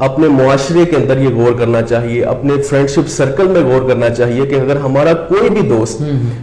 اپنے معاشرے کے اندر یہ غور کرنا چاہیے, اپنے فرینڈشپ سرکل میں غور کرنا چاہیے کہ اگر ہمارا کوئی بھی دوست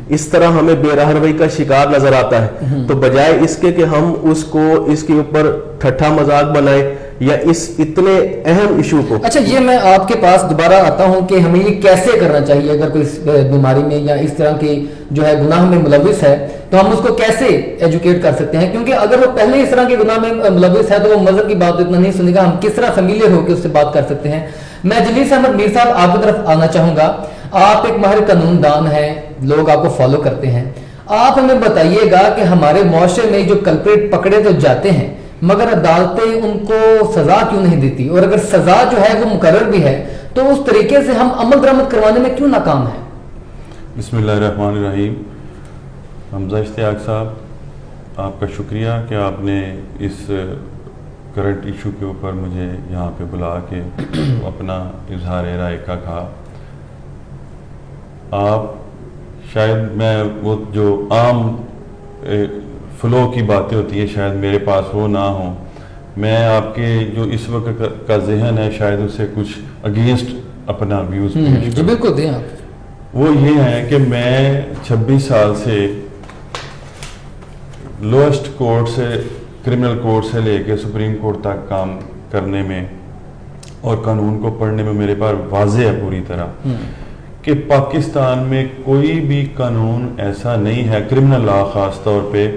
اس طرح ہمیں بے راہ روی کا شکار نظر آتا ہے تو بجائے اس کے کہ ہم اس کو اس کے اوپر ٹھٹھا مذاق بنائیں یا اس اتنے اہم ایشو کو. اچھا, یہ میں آپ کے پاس دوبارہ آتا ہوں کہ ہمیں یہ کیسے کرنا چاہیے اگر کوئی اس بیماری میں یا اس طرح کی جو ہے گناہ میں ملوث ہے تو ہم اس کو کیسے ایجوکیٹ کر سکتے ہیں, کیونکہ اگر وہ پہلے اس طرح کے گناہ میں ملوث ہے تو وہ مذہب کی بات اتنا نہیں سنے گا, ہم کس طرح فیملیئر ہو کے اس سے بات کر سکتے ہیں. میں جلیس احمد میر صاحب آپ کی طرف آنا چاہوں گا, آپ ایک ماہر قانون دان ہیں, لوگ آپ کو فالو کرتے ہیں, آپ ہمیں بتائیے گا کہ ہمارے معاشرے میں جو کلپریٹ پکڑے تو جاتے ہیں مگر عدالتیں ان کو سزا کیوں نہیں دیتی, اور اگر سزا جو ہے وہ مقرر بھی ہے تو اس طریقے سے ہم عمل درآمد کروانے میں کیوں ناکام ہیں؟ بسم اللہ الرحمن الرحیم. حمزہ اشتیاق صاحب, آپ کا شکریہ کہ آپ نے اس کرنٹ ایشو کے اوپر مجھے یہاں پہ بلا کے اپنا اظہار رائے کا کہا. آپ شاید میں وہ جو عام فلو کی باتیں ہوتی ہیں شاید میرے پاس وہ نہ ہوں, میں آپ کے جو اس وقت کا ذہن ہے شاید اس سے کچھ اگینسٹ اپنا ویوز پیش جی بالکل دیں آپ. وہ یہ ہے کہ میں 26 سال سے لوئسٹ کورٹ سے, کرمنل کورٹ سے لے کے سپریم کورٹ تک کام کرنے میں اور قانون کو پڑھنے میں میرے پاس واضح ہے پوری طرح کہ پاکستان میں کوئی بھی قانون ایسا نہیں ہے, کرمنل لا خاص طور پہ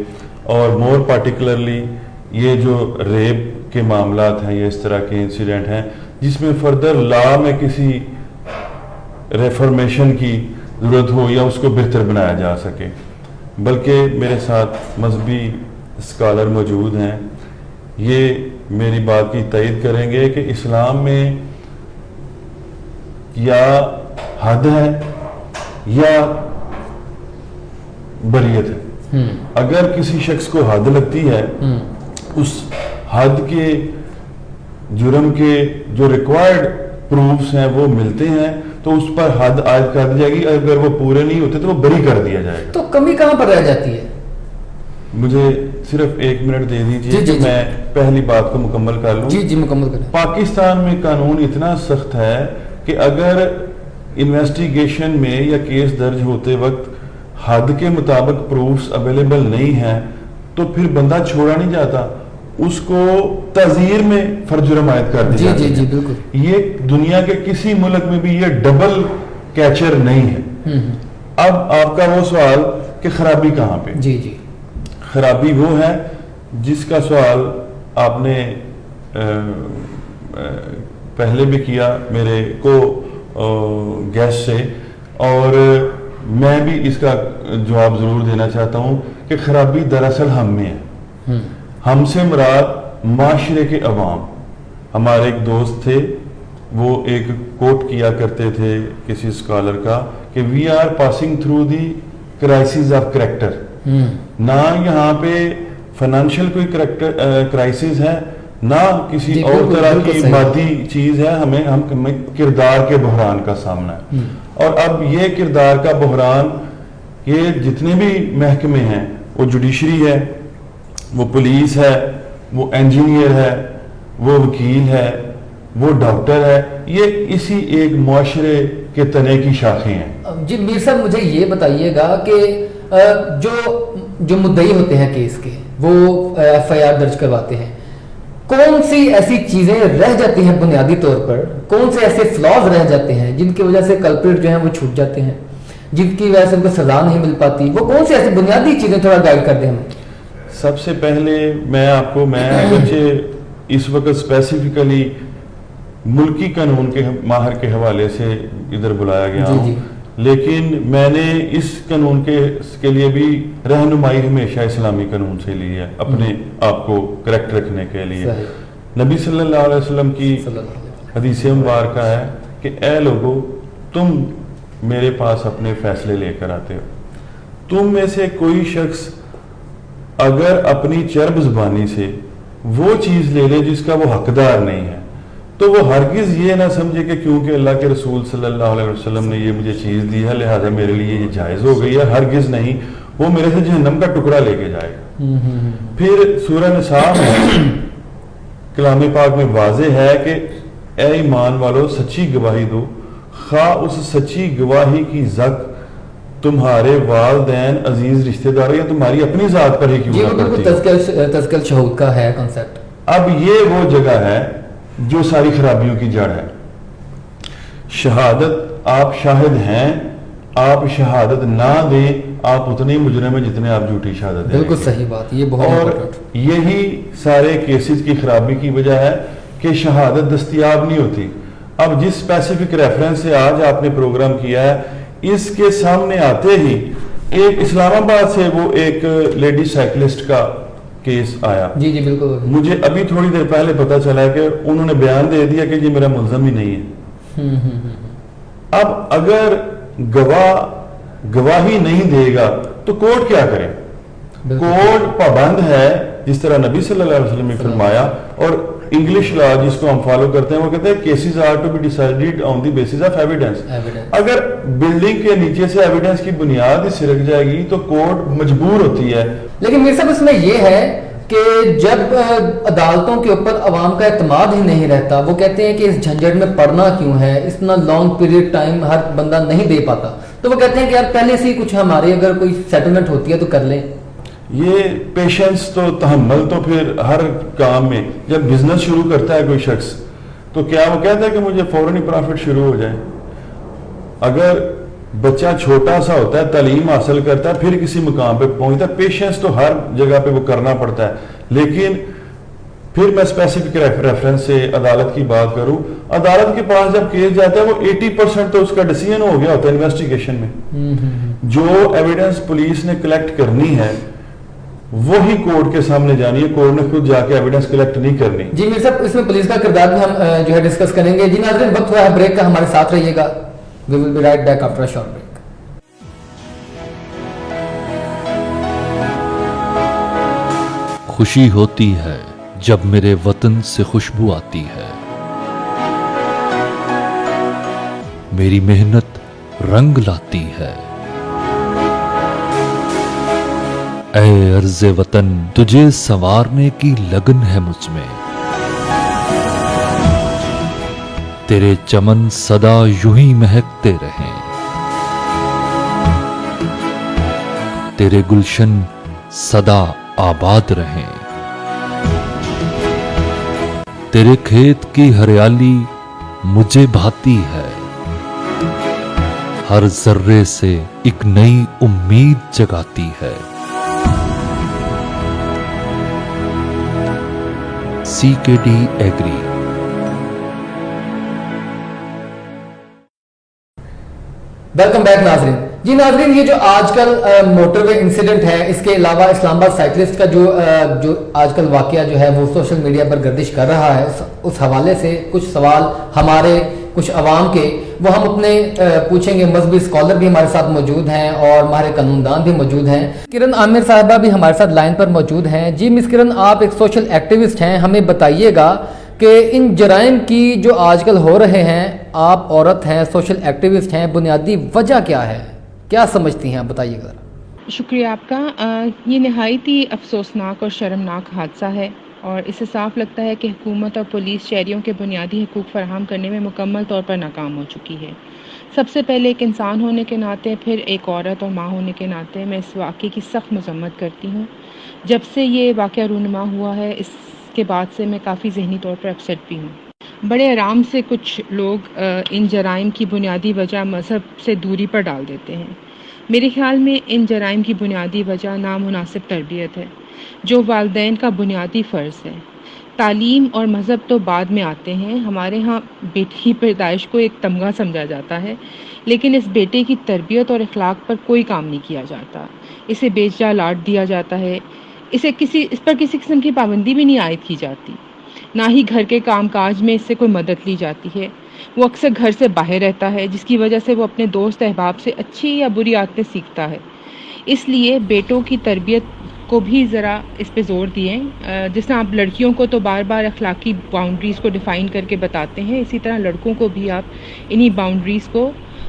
اور مور پارٹیکولرلی یہ جو ریپ کے معاملات ہیں یا اس طرح کے انسیڈنٹ ہیں جس میں فردر لا میں کسی ریفارمیشن کی ضرورت ہو یا اس کو بہتر بنایا جا سکے. بلکہ میرے ساتھ مذہبی اسکالر موجود ہیں, یہ میری بات کی تائید کریں گے کہ اسلام میں یا حد ہے یا بریت ہے. اگر کسی شخص کو حد لگتی ہے, اس حد کے جرم کے جو ریکوائرڈ پروفس ہیں وہ ملتے ہیں تو اس پر حد عائد کر دی جائے گی, اگر وہ پورے نہیں ہوتے تو وہ بری کر دیا جائے گا. تو کمی کہاں پر رہ جاتی ہے؟ مجھے صرف 1 منٹ دے دیجیے کہ میں پہلی بات کو مکمل کر لوں. جی مکمل کریں. پاکستان میں قانون اتنا سخت ہے کہ اگر انویسٹیگیشن میں یا کیس درج ہوتے وقت حد کے مطابق پروفز اویلیبل نہیں ہیں تو پھر بندہ چھوڑا نہیں جاتا, اس کو تعزیر میں فرد جرم عائد کر دیا جاتا ہے. جی بالکل. یہ دنیا کے کسی ملک میں بھی یہ ڈبل کیچر نہیں ہے. اب آپ کا وہ سوال کہ خرابی کہاں پہ؟ جی خرابی وہ ہے جس کا سوال آپ نے پہلے بھی کیا میرے کو گیسٹ سے, اور میں بھی اس کا جواب ضرور دینا چاہتا ہوں کہ خرابی دراصل ہم میں ہے. ہم سے مراد معاشرے کے عوام. ہمارے ایک دوست تھے, وہ ایک کوٹ کیا کرتے تھے کسی اسکالر کا کہ we are passing through the crisis of character. نہ یہاں پہ فائنینشیل کوئی کرائسس ہے نہ کسی اور طرح کی مادی چیز ہے, ہمیں کردار کے بحران کا سامنا ہے. اور اب یہ کردار کا بحران, یہ جتنے بھی محکمے ہیں, وہ جوڈیشری ہے, وہ پولیس ہے, وہ انجینئر ہے, وہ وکیل ہے, وہ ڈاکٹر ہے, یہ اسی ایک معاشرے کے تنے کی شاخیں ہیں. جی میر صاحب مجھے یہ بتائیے گا کہ جو مدعی ہوتے ہیں کیس کے, وہ ایف آئی آر درج کرواتے ہیں, کون سی ایسی چیزیں رہ جاتی ہیں بنیادی طور پر, کون سے ایسے فلاز رہ جاتے ہیں جن کی وجہ سے کلپریٹ جو ہیں وہ چھوٹ جاتے ہیں, جن کی وجہ سے ان کو سزا نہیں مل پاتی, وہ کون سی ایسی بنیادی چیزیں تھوڑا گائیڈ کر دیں ہمیں. سب سے پہلے میں اس وقت اسپیسیفکلی ملکی قانون کے ماہر کے حوالے سے ادھر بلایا گیا ہوں, لیکن میں نے اس قانون کے لیے بھی رہنمائی ہمیشہ اسلامی قانون سے لی ہے اپنے آپ کو کریکٹ رکھنے کے لیے. نبی صلی اللہ علیہ وسلم کی حدیث مبارکہ ہے کہ اے لوگو, تم میرے پاس اپنے فیصلے لے کر آتے ہو, تم میں سے کوئی شخص اگر اپنی چرب زبانی سے وہ چیز لے لے جس کا وہ حقدار نہیں ہے تو وہ ہرگز یہ نہ سمجھے کہ کیونکہ اللہ کے رسول صلی اللہ علیہ وسلم نے یہ مجھے چیز دی ہے لہذا میرے لیے یہ جائز ہو گئی ہے. ہرگز نہیں, وہ میرے سے جہنم کا ٹکڑا لے کے جائے گا. پھر سورہ نساء میں کلام پاک میں واضح ہے کہ اے ایمان والو سچی گواہی دو، خواہ اس سچی گواہی کی زک تمہارے والدین، عزیز رشتہ دار یا تمہاری اپنی ذات پر ہی کیوں جی نہ وہ بالکل پڑتی ہو۔ تذکر شہود کا ہے کنسیپٹ۔ اب یہ وہ جگہ ہے جو ساری خرابیوں کی جڑ ہے۔ شہادت، آپ شاہد ہیں، آپ شہادت نہ دیں، آپ اتنے مجرم ہیں جتنے آپ جھوٹی شہادت دیں۔ بالکل صحیح بات، یہ بہت اور امپورٹنٹ۔ یہی سارے کیسز کی خرابی کی وجہ ہے کہ شہادت دستیاب نہیں ہوتی۔ اب جس اسپیسیفک ریفرنس سے آج آپ نے پروگرام کیا ہے، اس کے سامنے آتے ہی ایک اسلام آباد سے وہ ایک لیڈی سائیکلسٹ کا کیس آیا۔ جی جی بالکل۔ مجھے ابھی تھوڑی دیر پہلے پتا چلا کہ انہوں نے بیان دے دیا کہ یہ میرا ملزم ہی نہیں ہے۔ اب اگر گواہی نہیں دے گا تو کورٹ کیا کرے؟ کورٹ پابند ہے، جس طرح نبی صلی اللہ علیہ وسلم نے فرمایا، اور انگلش لا جس کو ہم فالو کرتے ہیں وہ کہتے ہیں cases are to be decided on the basis of evidence. اگر بلڈنگ کے نیچے سے ایویڈنس کی بنیاد ہی سرک جائے گی تو کورٹ مجبور ہوتی ہے۔ لیکن میرے صاحب اس میں یہ ہے کہ جب عدالتوں کے اوپر عوام کا اعتماد ہی نہیں رہتا، وہ کہتے ہیں کہ اس جھنجٹ میں پڑنا کیوں ہے، اتنا لانگ پیریڈ ٹائم ہر بندہ نہیں دے پاتا، تو وہ کہتے ہیں کہ یار پہلے سے ہی کچھ ہمارے اگر کوئی سیٹلمنٹ ہوتی ہے تو کر لیں۔ یہ پیشنس تو تحمل تو پھر ہر کام میں، جب بزنس شروع کرتا ہے کوئی شخص تو کیا وہ کہتا ہے کہ مجھے فوراً ہی پروفٹ شروع ہو جائے؟ اگر بچہ چھوٹا سا ہوتا ہے، تعلیم حاصل کرتا ہے، پھر کسی مقام پہ پہنچتا ہے، پیشنس تو ہر جگہ پہ وہ کرنا پڑتا ہے۔ لیکن پھر میں اسپیسیفک ریفرنس سے عدالت کی بات کروں، عدالت کے پاس جب کیس جاتا ہے وہ 80% تو اس کا ڈیسیژن ہو گیا ہوتا ہے انویسٹیگیشن میں۔ جو ایویڈنس پولیس نے کلیکٹ کرنی ہے وہی کورٹ کے سامنے جانی ہے، کورٹ نے خود جا کے ایویڈنس کلیکٹ نہیں کرنی۔ جی میر صاحب اس میں پولیس کا کردار بھی ہم جو ہے ڈسکس کریں گے۔ جی ناظرین وقت ہوا ہے بریک کا، ہمارے ساتھ رہیے گا، we will be right back after a short break. خوشی ہوتی ہے جب میرے وطن سے خوشبو آتی ہے، میری محنت رنگ لاتی ہے۔ اے عرض وطن تجھے سنوارنے کی لگن ہے مجھ میں، تیرے چمن سدا یوں ہی مہکتے رہیں، تیرے گلشن سدا آباد رہیں، تیرے کھیت کی ہریالی مجھے بھاتی ہے، ہر ذرے سے ایک نئی امید جگاتی ہے۔ CKD agri. ویلکم بیک ناظرین۔ جی ناظرین یہ جو آج کل موٹر وے انسیڈنٹ ہے، اس کے علاوہ اسلام آباد سائیکلسٹ کا جو آج کل واقعہ جو ہے وہ سوشل میڈیا پر گردش کر رہا ہے، اس حوالے سے کچھ سوال ہمارے کچھ عوام کے وہ ہم اپنے پوچھیں گے۔ مذہبی اسکالر بھی ہمارے ساتھ موجود ہیں اور ہمارے قانون دان بھی موجود ہیں۔ کرن عامر صاحبہ بھی ہمارے ساتھ لائن پر موجود ہیں۔ جی مس کرن، آپ ایک سوشل ایکٹیوسٹ ہیں، ہمیں بتائیے گا کہ ان جرائم کی جو آج کل ہو رہے ہیں، آپ عورت ہیں، سوشل ایکٹیوسٹ ہیں، بنیادی وجہ کیا ہے، کیا سمجھتی ہیں آپ، بتائیے گا۔ شکریہ آپ کا۔ یہ نہایت ہی افسوسناک اور شرمناک حادثہ ہے، اور اس سے صاف لگتا ہے کہ حکومت اور پولیس شہریوں کے بنیادی حقوق فراہم کرنے میں مکمل طور پر ناکام ہو چکی ہے۔ سب سے پہلے ایک انسان ہونے کے ناطے، پھر ایک عورت اور ماں ہونے کے ناطے میں اس واقعے کی سخت مذمت کرتی ہوں۔ جب سے یہ واقعہ رونما ہوا ہے، اس کے بعد سے میں کافی ذہنی طور پر اپسیٹ بھی ہوں۔ بڑے آرام سے کچھ لوگ ان جرائم کی بنیادی وجہ مذہب سے دوری پر ڈال دیتے ہیں۔ میرے خیال میں ان جرائم کی بنیادی وجہ نامناسب تربیت ہے، جو والدین کا بنیادی فرض ہے۔ تعلیم اور مذہب تو بعد میں آتے ہیں۔ ہمارے ہاں بیٹی کی پیدائش کو ایک تمغہ سمجھا جاتا ہے، لیکن اس بیٹے کی تربیت اور اخلاق پر کوئی کام نہیں کیا جاتا۔ اسے بیچ جا لاٹ دیا جاتا ہے، اس پر کسی قسم کی پابندی بھی نہیں عائد کی جاتی، نہ ہی گھر کے کام کاج میں اس سے کوئی مدد لی جاتی ہے۔ وہ اکثر گھر سے باہر رہتا ہے، جس کی وجہ سے وہ اپنے دوست احباب سے اچھی یا بری عادتیں سیکھتا ہے۔ اس لیے بیٹوں کی تربیت کو بھی ذرا اس پہ زور دیں۔ جس طرح آپ لڑکیوں کو تو بار بار اخلاقی باؤنڈریز کو ڈیفائن کر کے بتاتے ہیں، اسی طرح لڑکوں کو بھی آپ انہی باؤنڈریز کو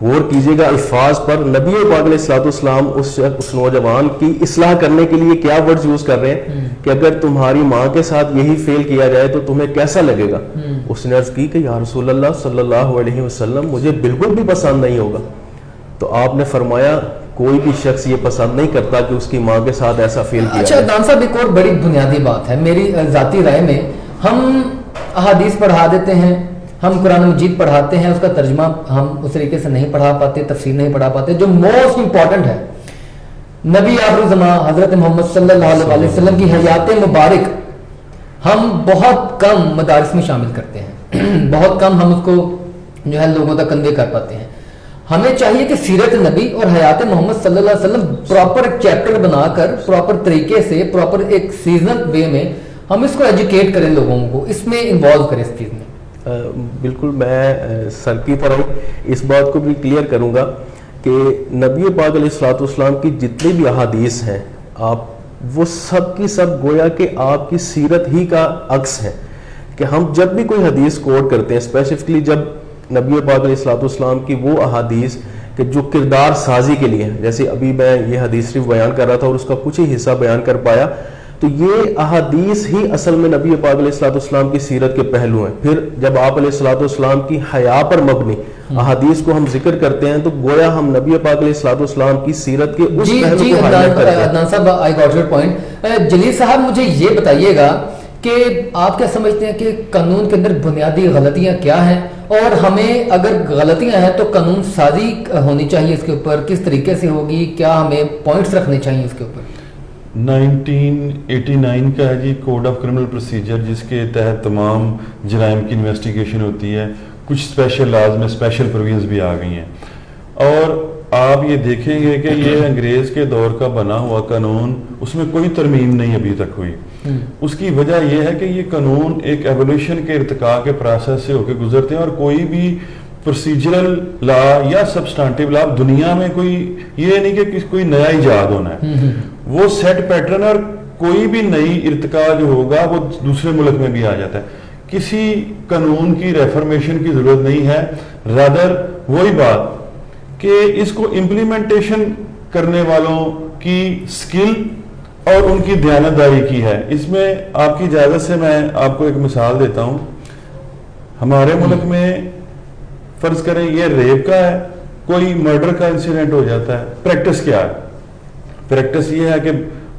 غور کیجیے گا الفاظ پر. نبی پاک علیہ الصلوۃ والسلام اس نوجوان کی اصلاح کرنے کے لیے کیا ورڈز یوز کر رہے ہیں کہ اگر تمہاری ماں کے ساتھ یہی فیل کیا جائے تو تمہیں کیسا لگے گا. اس نے عرض کی کہ یا رسول اللہ صلی اللہ علیہ وسلم مجھے بالکل بھی پسند نہیں ہوگا. تو آپ نے فرمایا کوئی بھی شخص یہ پسند نہیں کرتا کہ اس کی ماں کے ساتھ ایسا فیل کیا اچھا عدنان صاحب، ایک اور بڑی بنیادی بات ہے میری ذاتی رائے میں، ہم احادیث پڑھا دیتے ہیں، ہم قرآن مجید پڑھاتے ہیں، اس کا ترجمہ ہم اس طریقے سے نہیں پڑھا پاتے، تفسیر نہیں پڑھا پاتے. جو موسٹ امپورٹنٹ ہے نبی آخر الزمان حضرت محمد صلی اللہ علیہ وسلم کی حیات مبارک ہم بہت کم مدارس میں شامل کرتے ہیں، بہت کم ہم اس کو جو ہے لوگوں تک کنوے کر پاتے ہیں. ہمیں چاہیے کہ سیرت نبی اور حیات محمد صلی اللہ علیہ وسلم پراپر ایک چیپٹر بنا کر پراپر طریقے سے پراپر ایک سیزنل وے میں ہم اس کو ایجوکیٹ کریں، لوگوں کو اس میں انوالو کریں اس چیز میں. بالکل میں سر کی طرح اس بات کو بھی کلیئر کروں گا کہ نبی پاک علیہ الصلوۃ والسلام کی جتنی بھی احادیث ہیں وہ سب کی سب گویا کہ آپ کی سیرت ہی کا عکس ہے. کہ ہم جب بھی کوئی حدیث کوٹ کرتے ہیں، اسپیسیفکلی جب نبی پاک علیہ الصلوۃ والسلام کی وہ احادیث کہ جو کردار سازی کے لیے، جیسے ابھی میں یہ حدیث صرف بیان کر رہا تھا اور اس کا کچھ ہی حصہ بیان کر پایا، تو یہ احادیث ہی اصل میں نبی پاک علیہ الصلوۃ والسلام کی سیرت کے پہلو ہیں. پھر جب آپ علیہ الصلوۃ والسلام کی حیا پر مبنی احادیث کو ہم ذکر کرتے ہیں تو گویا ہم نبی پاک علیہ الصلوۃ والسلام کی سیرت کے اس پہلو کو ہائلائٹ کرتے ہیں. عدنان صاحب آئی گاٹ یور پوائنٹ. جلیل صاحب مجھے یہ بتائیے گا کہ آپ کیا سمجھتے ہیں کہ قانون کے اندر بنیادی غلطیاں کیا ہیں، اور ہمیں اگر غلطیاں ہیں تو قانون سازی ہونی چاہیے اس کے اوپر کس طریقے سے ہوگی، کیا ہمیں پوائنٹس رکھنے چاہیے اس کے اوپر؟ 1989 کا ہے جی کوڈ آف کرمنل پروسیجر، جس کے تحت تمام جرائم کی انویسٹیگیشن ہوتی ہے. کچھ اسپیشل لاز میں اسپیشل پروویژنز بھی آ گئی ہیں، اور آپ یہ دیکھیں گے کہ یہ انگریز کے دور کا بنا ہوا قانون، اس میں کوئی ترمیم نہیں ابھی تک ہوئی. اس کی وجہ یہ ہے کہ یہ قانون ایک ایولیوشن کے ارتقاء کے پروسیس سے ہو کے گزرتے ہیں، اور کوئی بھی پروسیجرل لا یا سبسٹانٹیو لا دنیا میں کوئی یہ نہیں کہ کوئی نیا ایجاد ہونا ہے، وہ سیٹ پیٹرن، اور کوئی بھی نئی ارتقاء جو ہوگا وہ دوسرے ملک میں بھی آ جاتا ہے. کسی قانون کی ریفرمیشن کی ضرورت نہیں ہے، رادر وہی بات کہ اس کو امپلیمنٹیشن کرنے والوں کی سکل اور ان کی دیانتداری کی ہے. اس میں آپ کی اجازت سے میں آپ کو ایک مثال دیتا ہوں. ہمارے ملک میں فرض کریں یہ ریپ کا ہے، کوئی مرڈر کا انسیڈنٹ ہو جاتا ہے، پریکٹس کیا ہے؟ پریکٹس یہ ہے کہ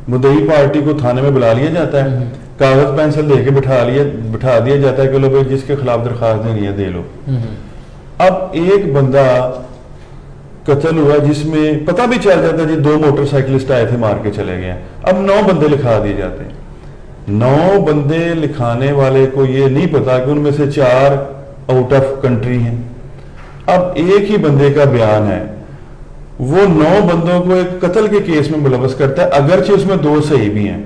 مدعی پارٹی کو تھانے میں بلا لیا جاتا ہے، کاغذ پینسل دے کے بٹھا دیا جاتا ہے کہ لو جس کے خلاف درخواست دینی ہے دے لو. اب ایک بندہ قتل ہوا جس میں پتہ بھی چل جاتا ہے جی 2 موٹر سائیکلسٹ آئے تھے مار کے چلے گئے. اب 9 بندے لکھا دیے جاتے ہیں. 9 بندے لکھانے والے کو یہ نہیں پتا کہ ان میں سے 4 آؤٹ آف کنٹری ہیں. اب ایک ہی بندے کا بیان ہے، وہ 9 بندوں کو ایک قتل کے کیس میں ملوث کرتا ہے، اگرچہ اس میں 2 صحیح بھی ہیں.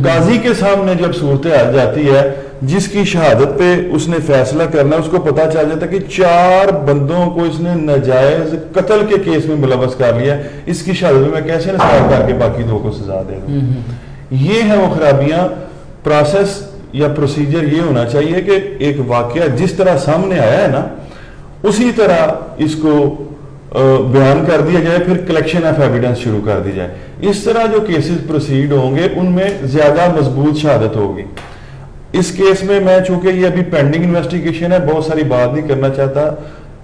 قاضی کے سامنے جب صورتحال جاتی ہے جس کی شہادت پہ اس نے فیصلہ کرنا، اس کو پتا چل جاتا ہے کہ 4 بندوں کو اس نے ناجائز قتل کے کیس میں ملوث کر لیا، اس کی شہادت میں کیسے نصاب کر کے باقی 2 کو سزا دے دوں. یہ ہیں وہ خرابیاں. پروسیس یا پروسیجر یہ ہونا چاہیے کہ ایک واقعہ جس طرح سامنے آیا ہے نا اسی طرح اس کو بیان کر دیا جائے، پھر کلیکشن آف ایویڈنس شروع کر دی جائے. اس طرح جو کیسز پروسیڈ ہوں گے ان میں زیادہ مضبوط شہادت ہوگی. اس کیس میں میں چونکہ یہ ابھی پینڈنگ انویسٹیگیشن ہے، بہت ساری بات نہیں کرنا چاہتا،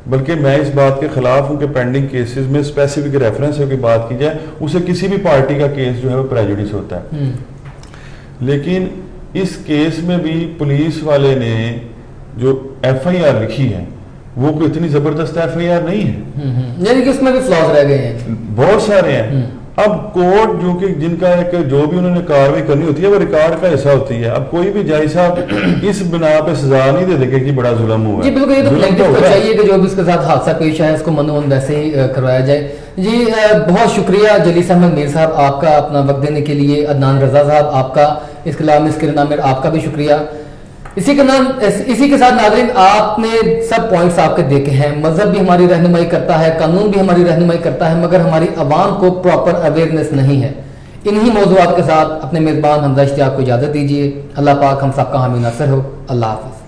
بلکہ میں اس بات کے خلاف ہوں کہ پینڈنگ کیسز میں اسپیسیفک ریفرنس ہے کہ بات کی جائے، اسے کسی بھی پارٹی کا کیس جو ہے وہ پریجوڈس ہوتا ہے. لیکن اس کیس میں بھی پولیس والے نے جو ایف آئی آر لکھی ہے وہ کوئی اتنی زبردست ایف آئی آر نہیں ہے، یعنی کہ اس میں بھی فلاز رہ گئے ہیں، بہت سارے ہیں. اب کورٹ جو کہ جن کا ایک جو بھی انہوں نے کاروائی کرنی ہوتی ہے وہ ریکارڈ کا حصہ ہوتی ہے. اب کوئی بھی جج صاحب اس بنا پہ سزا نہیں دے دے کہ بڑا ظلم ہوا ہے. جی بالکل، یہ تو پلینٹف کو چاہیے کہ جو بھی اس کے ساتھ حادثہ پیش آیا اس کو منو ویسے ہی کروایا جائے. جی بہت شکریہ جلیل احمد میر صاحب آپ کا اپنا وقت دینے کے لیے. عدنان رضا صاحب آپ کا، اس کے علاوہ مسکرین عامر آپ کا بھی شکریہ. اسی کے ساتھ ناظرین آپ نے سب پوائنٹس آپ کے دیکھے ہیں. مذہب بھی ہماری رہنمائی کرتا ہے، قانون بھی ہماری رہنمائی کرتا ہے، مگر ہماری عوام کو پراپر اویئرنیس نہیں ہے. انہی موضوعات کے ساتھ اپنے میزبان حمزہ اشتیاق کو اجازت دیجیے. اللہ پاک ہم سب کا حامی ناصر ہو. اللہ حافظ.